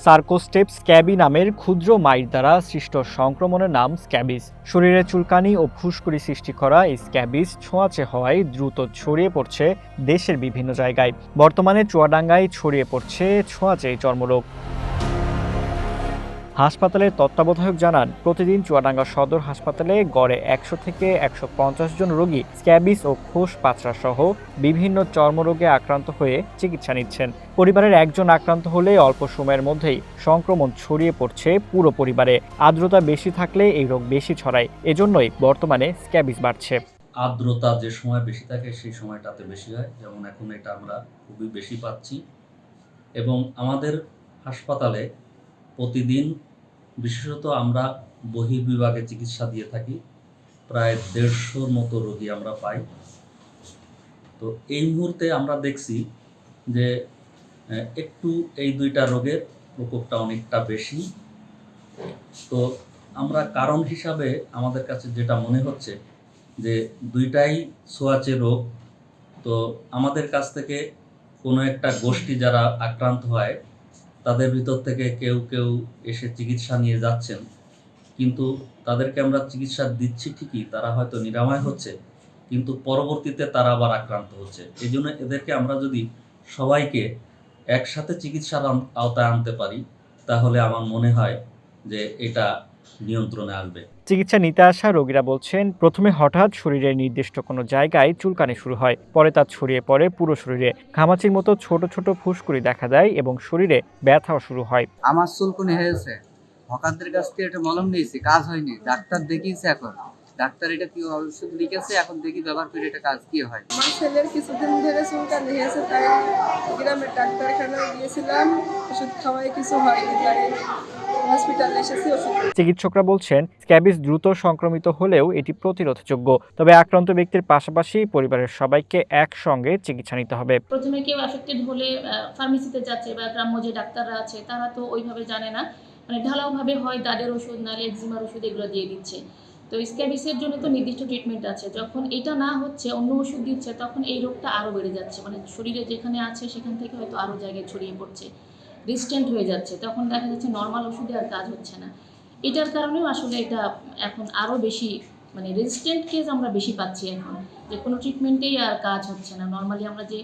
সার্কোস্টেপস স্ক্যাবি নামের ক্ষুদ্র মাইট দ্বারা সৃষ্ট সংক্রমণের নাম স্ক্যাবিস। শরীরে চুলকানি ও ফুসকুড়ি সৃষ্টি করা এই স্ক্যাবিস ছোঁয়াচে হওয়ায় দ্রুত ছড়িয়ে পড়ছে দেশের বিভিন্ন জায়গায়। বর্তমানে চুয়াডাঙ্গায় ছড়িয়ে পড়ছে ছোঁয়াচে এই চর্মরোগ। হাসপাতালের তত্ত্বাবধায়ক জানান, প্রতিদিন চুয়াডাঙ্গা সদর হাসপাতালে গড়ে ১০০ থেকে ১৫০ জন রোগী স্ক্যাবিস ও খোস পাচড়া সহ বিভিন্ন চর্মরোগে আক্রান্ত হয়ে চিকিৎসা নিচ্ছেন। পরিবারের একজন আক্রান্ত হলে অল্প সময়ের মধ্যেই সংক্রমণ ছড়িয়ে পড়ছে পুরো পরিবারে। আর্দ্রতা বেশি থাকলে এই রোগ বেশি ছড়ায়, এজন্যই বর্তমানে স্ক্যাবিস বাড়ছে। আর্দ্রতা যে সময় বেশি থাকে সেই সময়টাতে বেশি হয়, যেমন এখন এটা আমরা খুবই বেশি পাচ্ছি। এবং আমাদের হাসপাতালে প্রতিদিন বিশেষত আমরা বহির্বিভাগে চিকিৎসা দিয়ে থাকি, প্রায় ১৫০-র মতো রোগী আমরা পাই। তো এই মুহূর্তে আমরা দেখছি যে একটু এই দুইটা রোগের প্রকোপটা অনেকটা বেশি। তো আমরা কারণ হিসাবে আমাদের কাছে যেটা মনে হচ্ছে যে দুইটাই ছোঁয়াচে রোগ। তো আমাদের কাছ থেকে কোনো একটা গোষ্ঠী যারা আক্রান্ত হয় তাদের ভিতর থেকে কেউ কেউ এসে চিকিৎসা নিয়ে যাচ্ছেন, কিন্তু তাদেরকে আমরা চিকিৎসা দিচ্ছি ঠিকই, তারা হয়তো নিরাময় হচ্ছে, কিন্তু পরবর্তীতে তারা আবার আক্রান্ত হচ্ছে। এই জন্য এদেরকে আমরা যদি সবাইকে একসাথে চিকিৎসার আওতায় আনতে পারি তাহলে আমার মনে হয় যে এটা নিয়ন্ত্রণে আসবে। চিকিৎসা নিতে আসা রোগীরা বলছেন, প্রথমে হঠাৎ শরীরের নির্দিষ্ট কোনো জায়গায় চুলকানি শুরু হয়, পরে তা ছড়িয়ে পড়ে পুরো শরীরে। ঘামাচির মতো ছোট ছোট ফুসকুড়ি দেখা দেয় এবং শরীরে ব্যথাও শুরু হয়। আমার চুলকুনি হয়েছে, হকারদের কাছ থেকে একটা মলম নিয়েছি, কাজ হয়নি, ডাক্তার দেখিয়েছে, এখন ডাক্তার এটা কি ওষুধ লিখেছে, এখন দেখি ব্যবহার করে এটা কাজ কি হয়। আমার ছেলের কিছুদিন ধরে চুলকানি হয়েছে, তাই গ্রামের ডাক্তারখানায় গিয়েছিলাম, ওষুধ খাওয়াই কিছু হয়নি, তাই হসপিটালে এসেছি ওষুধ। চিকিৎসকরা বলছেন, স্ক্যাবিস দ্রুত সংক্রমিত হলেও এটি প্রতিরোধযোগ্য, তবে আক্রান্ত ব্যক্তির পাশাপাশি পরিবারের সবাইকে একসঙ্গে চিকিৎসা নিতে হবে। প্রথমে কেউ অ্যাফেক্টেড হলে ফার্মেসিতে যাচ্ছে বা গ্রাম্য যে ডাক্তাররা আছে তারা তো ওইভাবে জানে না, মানে ঢালাওভাবে হয় দাঁতের ওষুধ নাহলে এক্সিমার ওষুধ এগুলো দিয়ে দিচ্ছে। তো স্ক্যাবিসের জন্য তো নির্দিষ্ট ট্রিটমেন্ট আছে, যখন এটা না হচ্ছে অন্য ওষুধ দিচ্ছে তখন এই রোগটা আরও বেড়ে যাচ্ছে, মানে শরীরে যেখানে আছে সেখান থেকে হয়তো আরও জায়গায় ছড়িয়ে পড়ছে, রেজিস্ট্যান্ট হয়ে যাচ্ছে, তখন দেখা যাচ্ছে নর্মাল ওষুধে আর কাজ হচ্ছে না। এটার কারণেও আসলে এটা এখন আরও বেশি, মানে রেজিস্ট্যান্ট কেস আমরা বেশি পাচ্ছি এখন, যে কোনো ট্রিটমেন্টেই আর কাজ হচ্ছে না। নর্মালি আমরা যে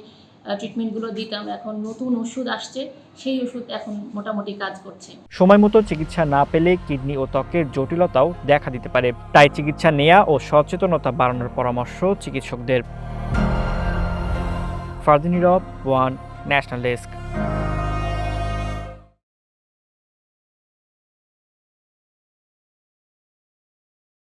ট্রিটমেন্টগুলো দিতাম, এখন নতুন ওষুধ আসছে, সেই ওষুধ এখন মোটামুটি কাজ করছে। সময় মতো চিকিৎসা না পেলে কিডনি ও ত্বকের জটিলতাও দেখা দিতে পারে, তাই চিকিৎসা নেওয়া ও সচেতনতা বাড়ানোর পরামর্শ চিকিৎসকদের। ফারদিন নীরব, ওয়ান ন্যাশনাল ডেস্ক।